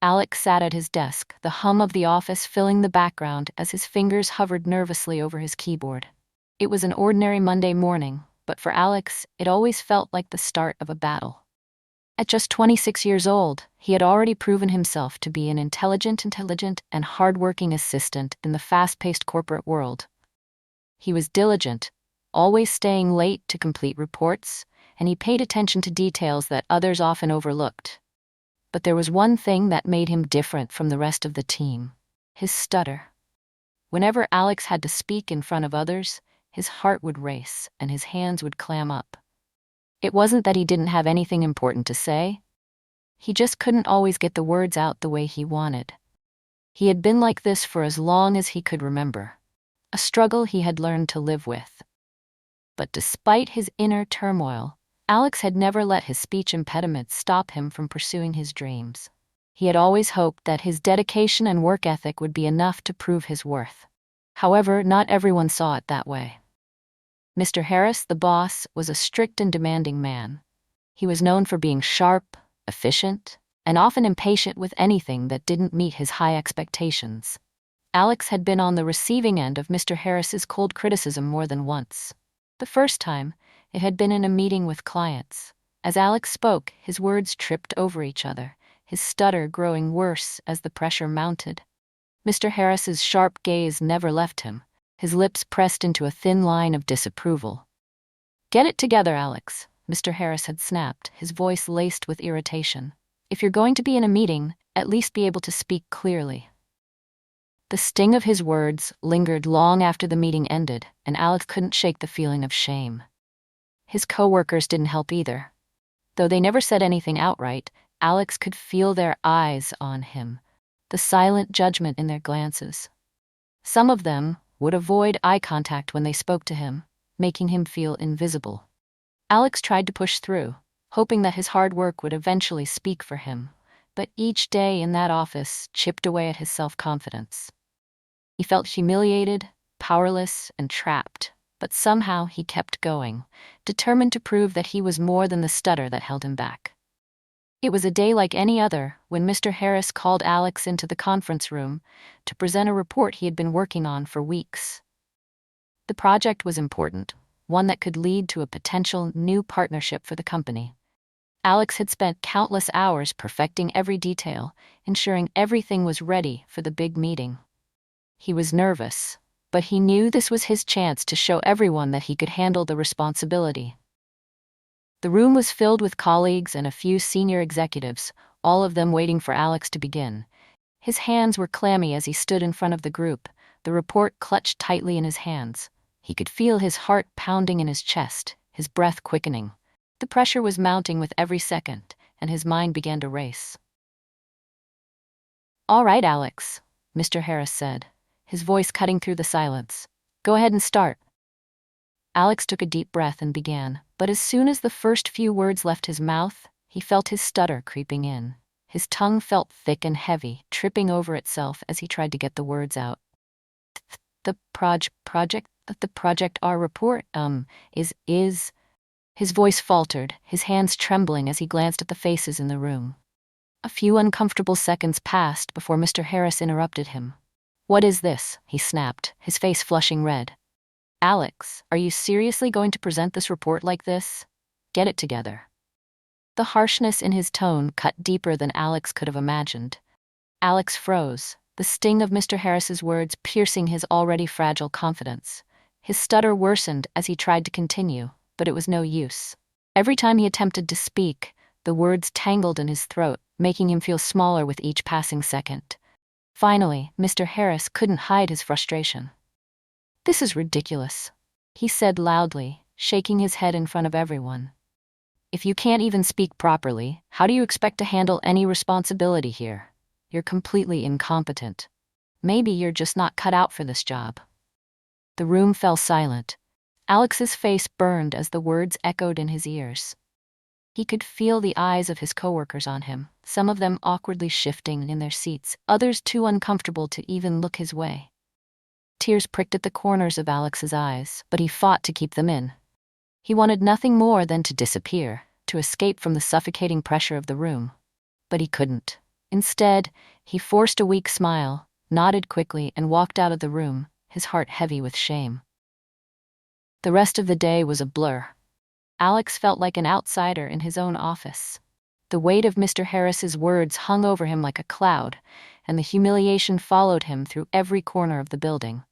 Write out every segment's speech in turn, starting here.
Alex sat at his desk, the hum of the office filling the background as his fingers hovered nervously over his keyboard. It was an ordinary Monday morning, but for Alex, it always felt like the start of a battle. At just 26 years old, he had already proven himself to be an intelligent, and hardworking assistant in the fast-paced corporate world. He was diligent, always staying late to complete reports, and he paid attention to details that others often overlooked. But there was one thing that made him different from the rest of the team: his stutter. Whenever Alex had to speak in front of others, his heart would race and his hands would clam up. It wasn't that he didn't have anything important to say. He just couldn't always get the words out the way he wanted. He had been like this for as long as he could remember, a struggle he had learned to live with. But despite his inner turmoil, Alex had never let his speech impediments stop him from pursuing his dreams. He had always hoped that his dedication and work ethic would be enough to prove his worth. However, not everyone saw it that way. Mr. Harris, the boss, was a strict and demanding man. He was known for being sharp, efficient, and often impatient with anything that didn't meet his high expectations. Alex had been on the receiving end of Mr. Harris's cold criticism more than once. The first time, it had been in a meeting with clients. As Alex spoke, his words tripped over each other, his stutter growing worse as the pressure mounted. Mr. Harris's sharp gaze never left him, his lips pressed into a thin line of disapproval. "Get it together, Alex," Mr. Harris had snapped, his voice laced with irritation. "If you're going to be in a meeting, at least be able to speak clearly." The sting of his words lingered long after the meeting ended, and Alex couldn't shake the feeling of shame. His coworkers didn't help either. Though they never said anything outright, Alex could feel their eyes on him, the silent judgment in their glances. Some of them would avoid eye contact when they spoke to him, making him feel invisible. Alex tried to push through, hoping that his hard work would eventually speak for him, but each day in that office chipped away at his self-confidence. He felt humiliated, powerless, and trapped, but somehow he kept going, determined to prove that he was more than the stutter that held him back. It was a day like any other when Mr. Harris called Alex into the conference room to present a report he had been working on for weeks. The project was important, one that could lead to a potential new partnership for the company. Alex had spent countless hours perfecting every detail, ensuring everything was ready for the big meeting. He was nervous, but he knew this was his chance to show everyone that he could handle the responsibility. The room was filled with colleagues and a few senior executives, all of them waiting for Alex to begin. His hands were clammy as he stood in front of the group, the report clutched tightly in his hands. He could feel his heart pounding in his chest, his breath quickening. The pressure was mounting with every second, and his mind began to race. "All right, Alex," Mr. Harris said, his voice cutting through the silence. "Go ahead and start." Alex took a deep breath and began, but as soon as the first few words left his mouth, he felt his stutter creeping in. His tongue felt thick and heavy, tripping over itself as he tried to get the words out. The project, our report, is. His voice faltered, his hands trembling as he glanced at the faces in the room. A few uncomfortable seconds passed before Mr. Harris interrupted him. "What is this?" he snapped, his face flushing red. "Alex, are you seriously going to present this report like this? Get it together." The harshness in his tone cut deeper than Alex could have imagined. Alex froze, the sting of Mr. Harris's words piercing his already fragile confidence. His stutter worsened as he tried to continue, but it was no use. Every time he attempted to speak, the words tangled in his throat, making him feel smaller with each passing second. Finally, Mr. Harris couldn't hide his frustration. "This is ridiculous," he said loudly, shaking his head in front of everyone. "If you can't even speak properly, how do you expect to handle any responsibility here? You're completely incompetent. Maybe you're just not cut out for this job." The room fell silent. Alex's face burned as the words echoed in his ears. He could feel the eyes of his coworkers on him, some of them awkwardly shifting in their seats, others too uncomfortable to even look his way. Tears pricked at the corners of Alex's eyes, but he fought to keep them in. He wanted nothing more than to disappear, to escape from the suffocating pressure of the room. But he couldn't. Instead, he forced a weak smile, nodded quickly, and walked out of the room, his heart heavy with shame. The rest of the day was a blur. Alex felt like an outsider in his own office. The weight of Mr. Harris's words hung over him like a cloud, and the humiliation followed him through every corner of the building.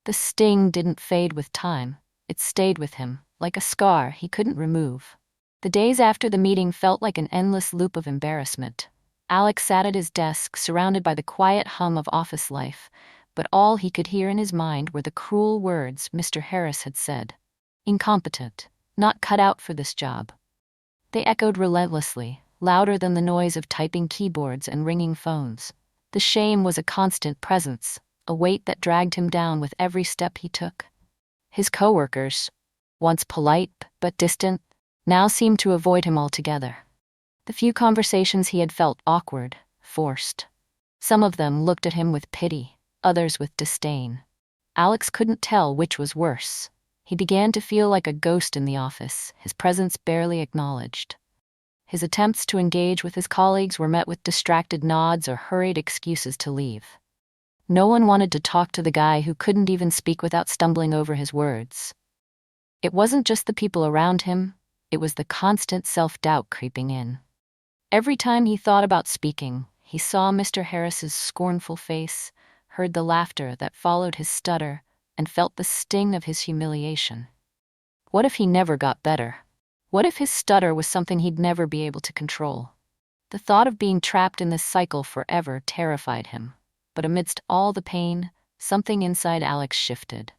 The sting didn't fade with time. It stayed with him, like a scar he couldn't remove. The days after the meeting felt like an endless loop of embarrassment. Alex sat at his desk, surrounded by the quiet hum of office life, but all he could hear in his mind were the cruel words Mr. Harris had said. Incompetent, not cut out for this job. They echoed relentlessly, louder than the noise of typing keyboards and ringing phones. The shame was a constant presence, a weight that dragged him down with every step he took. His coworkers, once polite but distant, now seemed to avoid him altogether. The few conversations he had felt awkward, forced. Some of them looked at him with pity, others with disdain. Alex couldn't tell which was worse. He began to feel like a ghost in the office, his presence barely acknowledged. His attempts to engage with his colleagues were met with distracted nods or hurried excuses to leave. No one wanted to talk to the guy who couldn't even speak without stumbling over his words. It wasn't just the people around him, it was the constant self-doubt creeping in. Every time he thought about speaking, he saw Mr. Harris's scornful face, heard the laughter that followed his stutter, and felt the sting of his humiliation. What if he never got better? What if his stutter was something he'd never be able to control? The thought of being trapped in this cycle forever terrified him. But amidst all the pain, something inside Alex shifted.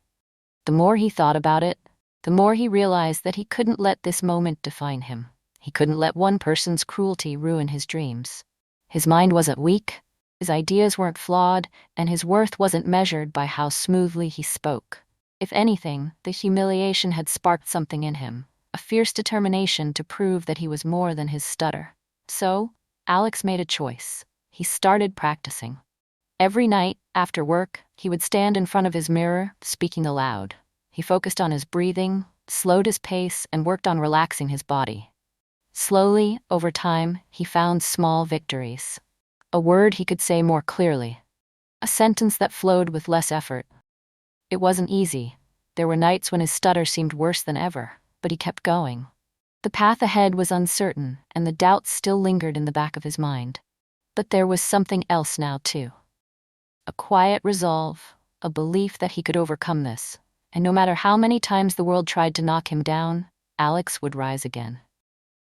The more he thought about it, the more he realized that he couldn't let this moment define him. He couldn't let one person's cruelty ruin his dreams. His mind wasn't weak, his ideas weren't flawed, and his worth wasn't measured by how smoothly he spoke. If anything, the humiliation had sparked something in him, a fierce determination to prove that he was more than his stutter. So, Alex made a choice. He started practicing. Every night, after work, he would stand in front of his mirror, speaking aloud. He focused on his breathing, slowed his pace, and worked on relaxing his body. Slowly, over time, he found small victories. A word he could say more clearly. A sentence that flowed with less effort. It wasn't easy. There were nights when his stutter seemed worse than ever, but he kept going. The path ahead was uncertain, and the doubts still lingered in the back of his mind. But there was something else now, too. A quiet resolve, a belief that he could overcome this, and no matter how many times the world tried to knock him down, Alex would rise again.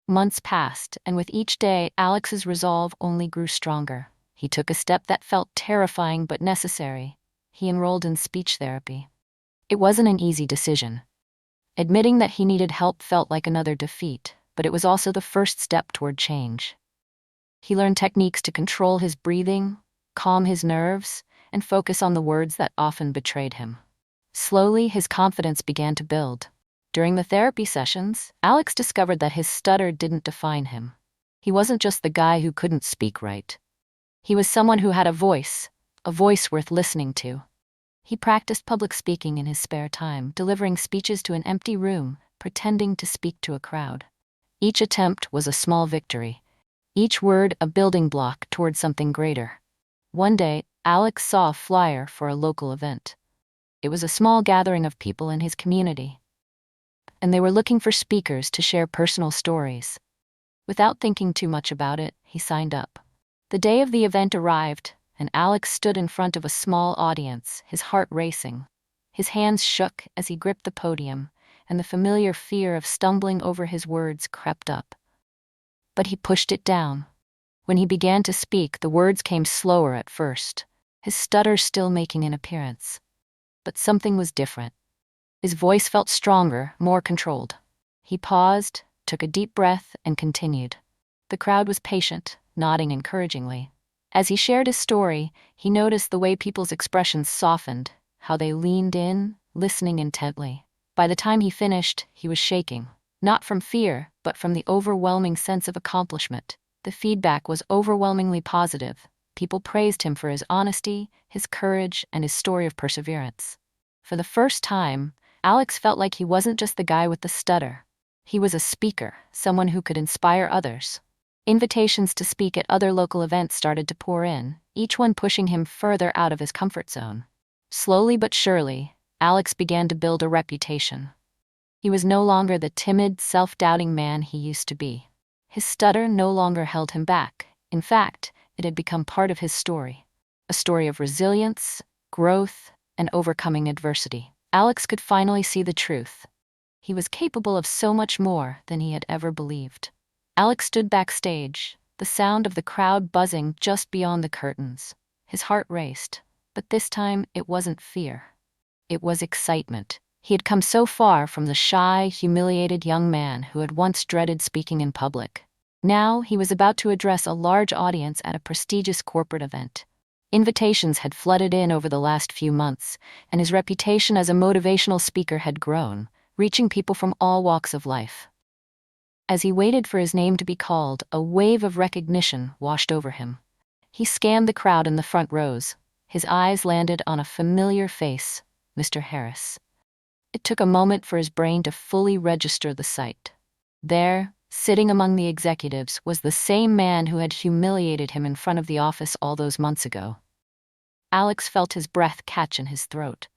Months passed, and with each day, Alex's resolve only grew stronger. He took a step that felt terrifying but necessary. He enrolled in speech therapy. It wasn't an easy decision. Admitting that he needed help felt like another defeat, but it was also the first step toward change. He learned techniques to control his breathing, calm his nerves, and focus on the words that often betrayed him. Slowly, his confidence began to build. During the therapy sessions, Alex discovered that his stutter didn't define him. He wasn't just the guy who couldn't speak right. He was someone who had a voice worth listening to. He practiced public speaking in his spare time, delivering speeches to an empty room, pretending to speak to a crowd. Each attempt was a small victory, each word a building block toward something greater. One day, Alex saw a flyer for a local event. It was a small gathering of people in his community, and they were looking for speakers to share personal stories. Without thinking too much about it, he signed up. The day of the event arrived, and Alex stood in front of a small audience, his heart racing. His hands shook as he gripped the podium, and the familiar fear of stumbling over his words crept up. But he pushed it down. When he began to speak, the words came slower at first, his stutter still making an appearance. But something was different. His voice felt stronger, more controlled. He paused, took a deep breath, and continued. The crowd was patient, nodding encouragingly. As he shared his story, he noticed the way people's expressions softened, how they leaned in, listening intently. By the time he finished, he was shaking, not from fear, but from the overwhelming sense of accomplishment. The feedback was overwhelmingly positive. People praised him for his honesty, his courage, and his story of perseverance. For the first time, Alex felt like he wasn't just the guy with the stutter. He was a speaker, someone who could inspire others. Invitations to speak at other local events started to pour in, each one pushing him further out of his comfort zone. Slowly but surely, Alex began to build a reputation. He was no longer the timid, self-doubting man he used to be. His stutter no longer held him back. In fact, it had become part of his story. A story of resilience, growth, and overcoming adversity. Alex could finally see the truth. He was capable of so much more than he had ever believed. Alex stood backstage, the sound of the crowd buzzing just beyond the curtains. His heart raced, but this time it wasn't fear. It was excitement. He had come so far from the shy, humiliated young man who had once dreaded speaking in public. Now he was about to address a large audience at a prestigious corporate event. Invitations had flooded in over the last few months, and his reputation as a motivational speaker had grown, reaching people from all walks of life. As he waited for his name to be called, a wave of recognition washed over him. He scanned the crowd in the front rows. His eyes landed on a familiar face, Mr. Harris. It took a moment for his brain to fully register the sight. There, sitting among the executives, was the same man who had humiliated him in front of the office all those months ago. Alex felt his breath catch in his throat.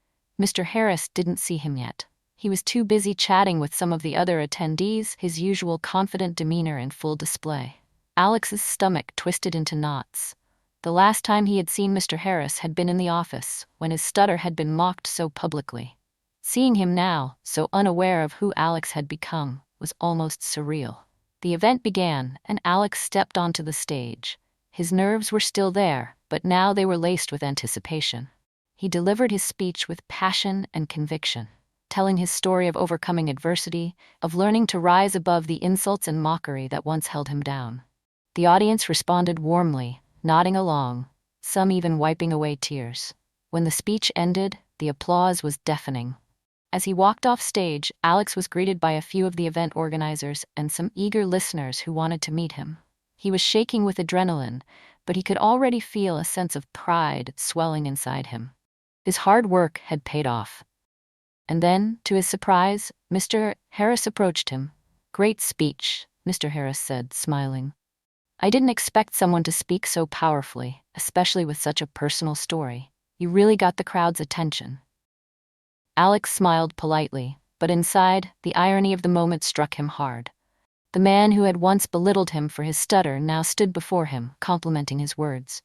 Mr. Harris didn't see him yet. He was too busy chatting with some of the other attendees, his usual confident demeanor in full display. Alex's stomach twisted into knots. The last time he had seen Mr. Harris had been in the office, when his stutter had been mocked so publicly. Seeing him now, so unaware of who Alex had become, was almost surreal. The event began, and Alex stepped onto the stage. His nerves were still there, but now they were laced with anticipation. He delivered his speech with passion and conviction, telling his story of overcoming adversity, of learning to rise above the insults and mockery that once held him down. The audience responded warmly, nodding along, some even wiping away tears. When the speech ended, the applause was deafening. As he walked off stage, Alex was greeted by a few of the event organizers and some eager listeners who wanted to meet him. He was shaking with adrenaline, but he could already feel a sense of pride swelling inside him. His hard work had paid off. And then, to his surprise, Mr. Harris approached him. "Great speech," Mr. Harris said, smiling. "I didn't expect someone to speak so powerfully, especially with such a personal story. You really got the crowd's attention." Alex smiled politely, but inside, the irony of the moment struck him hard. The man who had once belittled him for his stutter now stood before him, complimenting his words.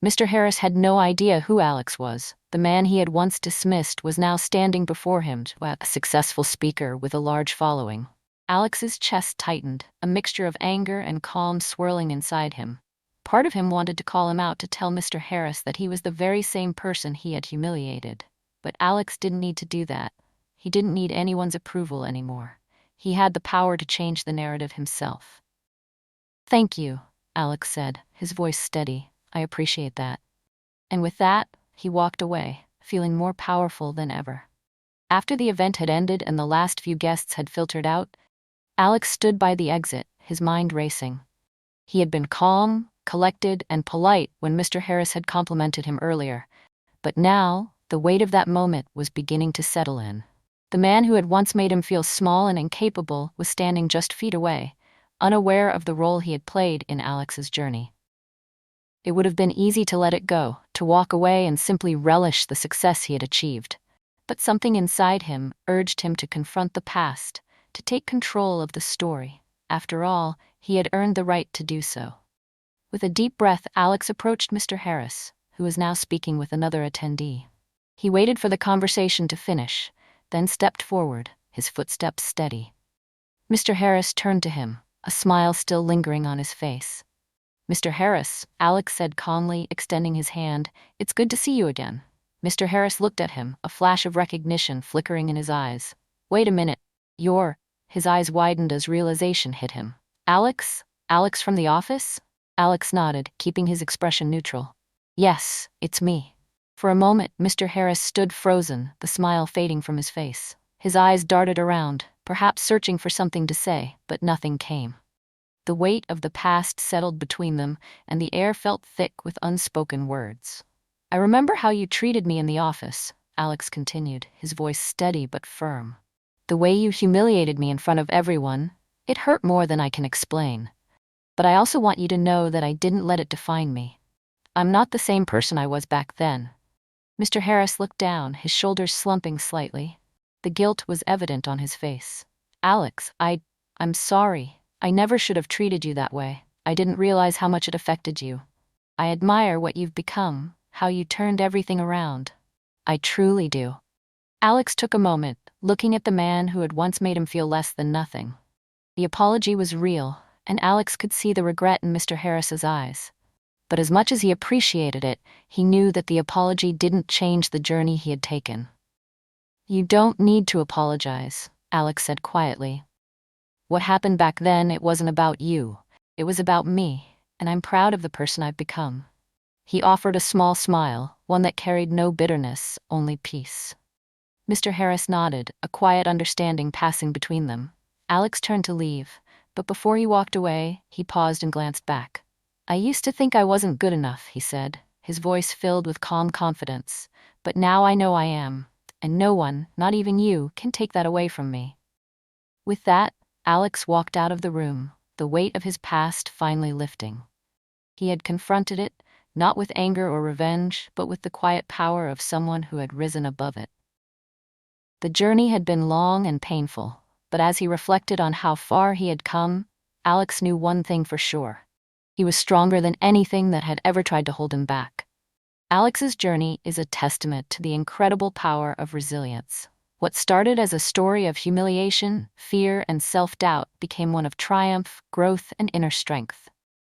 Mr. Harris had no idea who Alex was. The man he had once dismissed was now standing before him, a successful speaker with a large following. Alex's chest tightened, a mixture of anger and calm swirling inside him. Part of him wanted to call him out to tell Mr. Harris that he was the very same person he had humiliated. But Alex didn't need to do that. He didn't need anyone's approval anymore. He had the power to change the narrative himself. "Thank you," Alex said, his voice steady. "I appreciate that." And with that, he walked away, feeling more powerful than ever. After the event had ended and the last few guests had filtered out, Alex stood by the exit, his mind racing. He had been calm, collected, and polite when Mr. Harris had complimented him earlier. But now, the weight of that moment was beginning to settle in. The man who had once made him feel small and incapable was standing just feet away, unaware of the role he had played in Alex's journey. It would have been easy to let it go, to walk away and simply relish the success he had achieved. But something inside him urged him to confront the past, to take control of the story. After all, he had earned the right to do so. With a deep breath, Alex approached Mr. Harris, who was now speaking with another attendee. He waited for the conversation to finish, then stepped forward, his footsteps steady. Mr. Harris turned to him, a smile still lingering on his face. "Mr. Harris," Alex said calmly, extending his hand, "it's good to see you again." Mr. Harris looked at him, a flash of recognition flickering in his eyes. "Wait a minute. You're..." His eyes widened as realization hit him. "Alex? Alex from the office?" Alex nodded, keeping his expression neutral. "Yes, it's me." For a moment, Mr. Harris stood frozen, the smile fading from his face. His eyes darted around, perhaps searching for something to say, but nothing came. The weight of the past settled between them, and the air felt thick with unspoken words. "I remember how you treated me in the office," Alex continued, his voice steady but firm. "The way you humiliated me in front of everyone, it hurt more than I can explain." But I also want you to know that I didn't let it define me. I'm not the same person I was back then. Mr. Harris looked down, his shoulders slumping slightly. The guilt was evident on his face. Alex, I'm sorry. I never should have treated you that way. I didn't realize how much it affected you. I admire what you've become, how you turned everything around. I truly do. Alex took a moment, looking at the man who had once made him feel less than nothing. The apology was real, and Alex could see the regret in Mr. Harris's eyes. But as much as he appreciated it, he knew that the apology didn't change the journey he had taken. You don't need to apologize, Alex said quietly. What happened back then, it wasn't about you. It was about me, and I'm proud of the person I've become. He offered a small smile, one that carried no bitterness, only peace. Mr. Harris nodded, a quiet understanding passing between them. Alex turned to leave, but before he walked away, he paused and glanced back. I used to think I wasn't good enough, he said, his voice filled with calm confidence. But now I know I am, and no one, not even you, can take that away from me. With that, Alex walked out of the room, the weight of his past finally lifting. He had confronted it, not with anger or revenge, but with the quiet power of someone who had risen above it. The journey had been long and painful, but as he reflected on how far he had come, Alex knew one thing for sure. He was stronger than anything that had ever tried to hold him back. Alex's journey is a testament to the incredible power of resilience. What started as a story of humiliation, fear, and self-doubt became one of triumph, growth, and inner strength.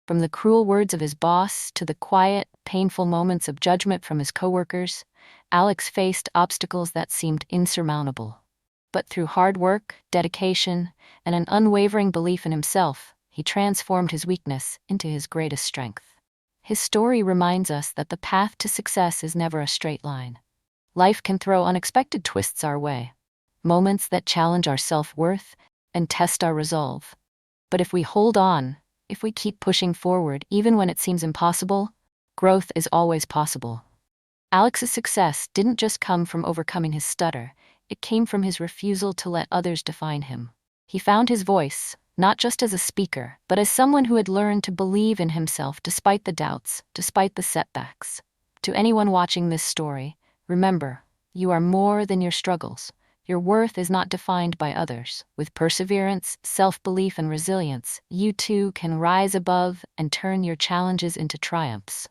From the cruel words of his boss to the quiet, painful moments of judgment from his coworkers, Alex faced obstacles that seemed insurmountable. But through hard work, dedication, and an unwavering belief in himself, he transformed his weakness into his greatest strength. His story reminds us that the path to success is never a straight line. Life can throw unexpected twists our way, moments that challenge our self-worth and test our resolve. But if we hold on, if we keep pushing forward even when it seems impossible, growth is always possible. Alex's success didn't just come from overcoming his stutter, it came from his refusal to let others define him. He found his voice, not just as a speaker, but as someone who had learned to believe in himself despite the doubts, despite the setbacks. To anyone watching this story, remember, you are more than your struggles. Your worth is not defined by others. With perseverance, self-belief, and resilience, you too can rise above and turn your challenges into triumphs.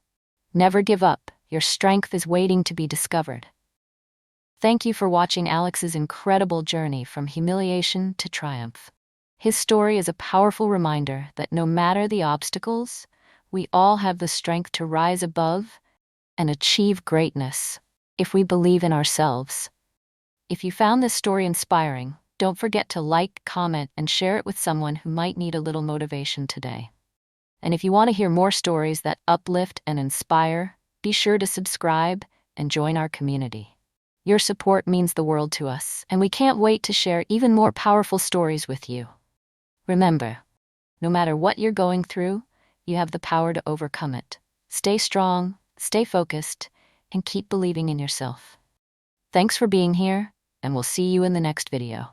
Never give up. Your strength is waiting to be discovered. Thank you for watching Alex's incredible journey from humiliation to triumph. His story is a powerful reminder that no matter the obstacles, we all have the strength to rise above and achieve greatness if we believe in ourselves. If you found this story inspiring, don't forget to like, comment, and share it with someone who might need a little motivation today. And if you want to hear more stories that uplift and inspire, be sure to subscribe and join our community. Your support means the world to us, and we can't wait to share even more powerful stories with you. Remember, no matter what you're going through, you have the power to overcome it. Stay strong, stay focused, and keep believing in yourself. Thanks for being here, and we'll see you in the next video.